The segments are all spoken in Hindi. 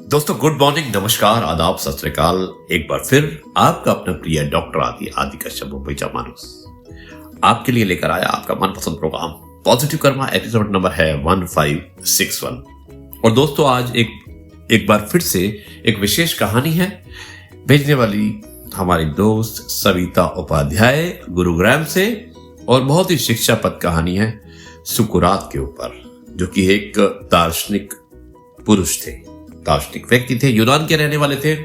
दोस्तों गुड मॉर्निंग, नमस्कार, आदाब, सत श्री अकाल। एक बार फिर आपका अपना प्रिय डॉक्टर आदि कश्यप मुंबईचा मानुस आपके लिए लेकर आया आपका मनपसंद program positive karma. Episode number है 1561। और दोस्तों आज एक बार फिर से एक विशेष कहानी है, भेजने वाली हमारी दोस्त सविता उपाध्याय गुरुग्राम से, और बहुत ही शिक्षाप्रद कहानी है सुकरात के ऊपर, जो कि एक दार्शनिक पुरुष थे, दार्शनिक व्यक्ति थे, यूनान के रहने वाले थे।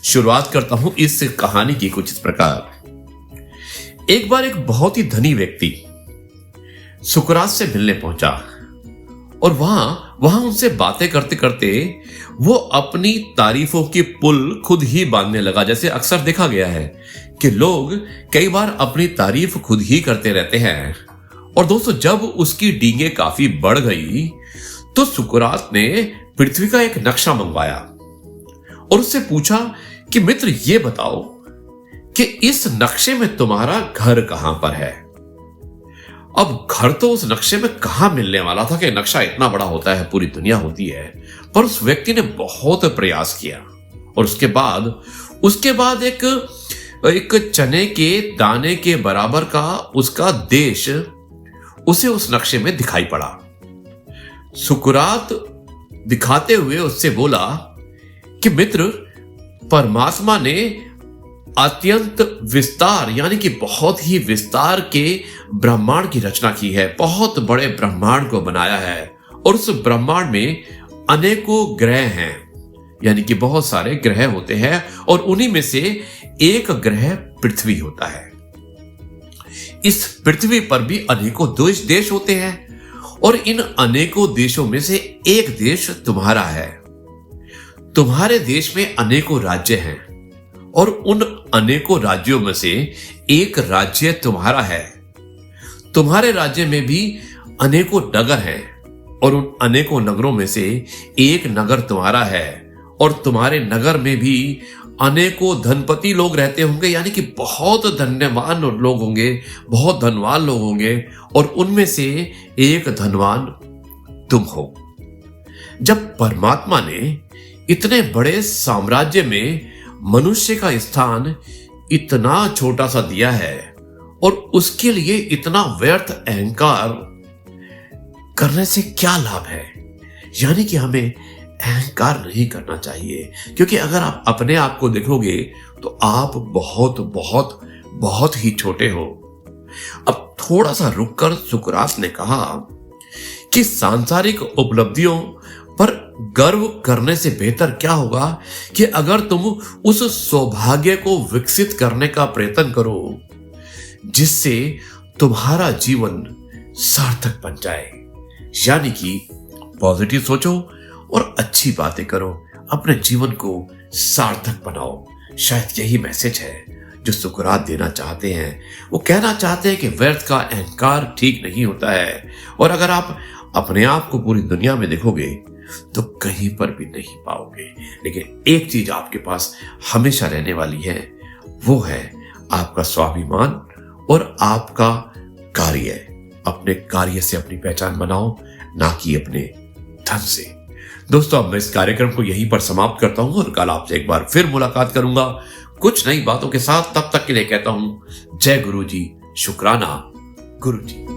शुरुआत करता हूं इस कहानी की कुछ इस प्रकार। एक बार एक बहुत ही धनी व्यक्ति सुकरात से मिलने पहुंचा और वहां उनसे बातें करते करते वो अपनी तारीफों की पुल खुद ही बांधने लगा। जैसे अक्सर देखा गया है कि लोग कई बार अपनी तारीफ खुद ही करते रहते हैं। और दोस्तों जब उसकी डींगे काफी बढ़ गई तो सुकरात ने पृथ्वी का एक नक्शा मंगवाया और उससे पूछा कि मित्र ये बताओ कि इस नक्शे में तुम्हारा घर कहां पर है। अब घर तो उस नक्शे में कहां मिलने वाला था कि नक्शा इतना बड़ा होता है, पूरी दुनिया होती है। पर उस व्यक्ति ने बहुत प्रयास किया और उसके बाद एक चने के दाने के बराबर का उसका देश उसे उस नक्शे में दिखाई पड़ा। सुकरात दिखाते हुए उससे बोला कि मित्र, परमात्मा ने अत्यंत विस्तार यानी कि बहुत ही विस्तार के ब्रह्मांड की रचना की है, बहुत बड़े ब्रह्मांड को बनाया है, और उस ब्रह्मांड में अनेकों ग्रह हैं, यानी कि बहुत सारे ग्रह होते हैं, और उन्हीं में से एक ग्रह पृथ्वी होता है। इस पृथ्वी पर भी अनेकों देश होते हैं, और इन अनेकों देशों में से एक देश तुम्हारा है। तुम्हारे देश में अनेकों राज्य हैं, और उन अनेकों राज्यों में से एक राज्य तुम्हारा है। तुम्हारे राज्य में भी अनेकों नगर हैं, और उन अनेकों नगरों में से एक नगर तुम्हारा है, और तुम्हारे नगर में भी अनेकों धनपति लोग रहते होंगे, यानी कि बहुत धन्यवान लोग होंगे, बहुत धनवान लोग होंगे, और उनमें से एक धनवान तुम हो। जब परमात्मा ने इतने बड़े साम्राज्य में मनुष्य का स्थान इतना छोटा सा दिया है, और उसके लिए इतना व्यर्थ अहंकार करने से क्या लाभ है। यानी कि हमें अहंकार नहीं करना चाहिए, क्योंकि अगर आप अपने आप को देखोगे तो आप बहुत बहुत बहुत ही छोटे हो। अब थोड़ा सा रुककर सुकरात ने कहा कि सांसारिक उपलब्धियों पर गर्व करने से बेहतर क्या होगा कि अगर तुम उस सौभाग्य को विकसित करने का प्रयत्न करो जिससे तुम्हारा जीवन सार्थक बन जाए। यानी कि पॉजिटिव सोचो और अच्छी बातें करो, अपने जीवन को सार्थक बनाओ। शायद यही मैसेज है जो सुकरात देना चाहते हैं। वो कहना चाहते हैं कि व्यर्थ का अहंकार ठीक नहीं होता है, और अगर आप अपने आप को पूरी दुनिया में देखोगे तो कहीं पर भी नहीं पाओगे। लेकिन एक चीज आपके पास हमेशा रहने वाली है, वो है आपका स्वाभिमान और आपका कार्य। अपने कार्य से अपनी पहचान बनाओ, ना कि अपने धन से। दोस्तों अब मैं इस कार्यक्रम को यहीं पर समाप्त करता हूं, और कल आपसे एक बार फिर मुलाकात करूंगा कुछ नई बातों के साथ। तब तक के लिए कहता हूं जय गुरु जी, शुक्राना गुरु जी।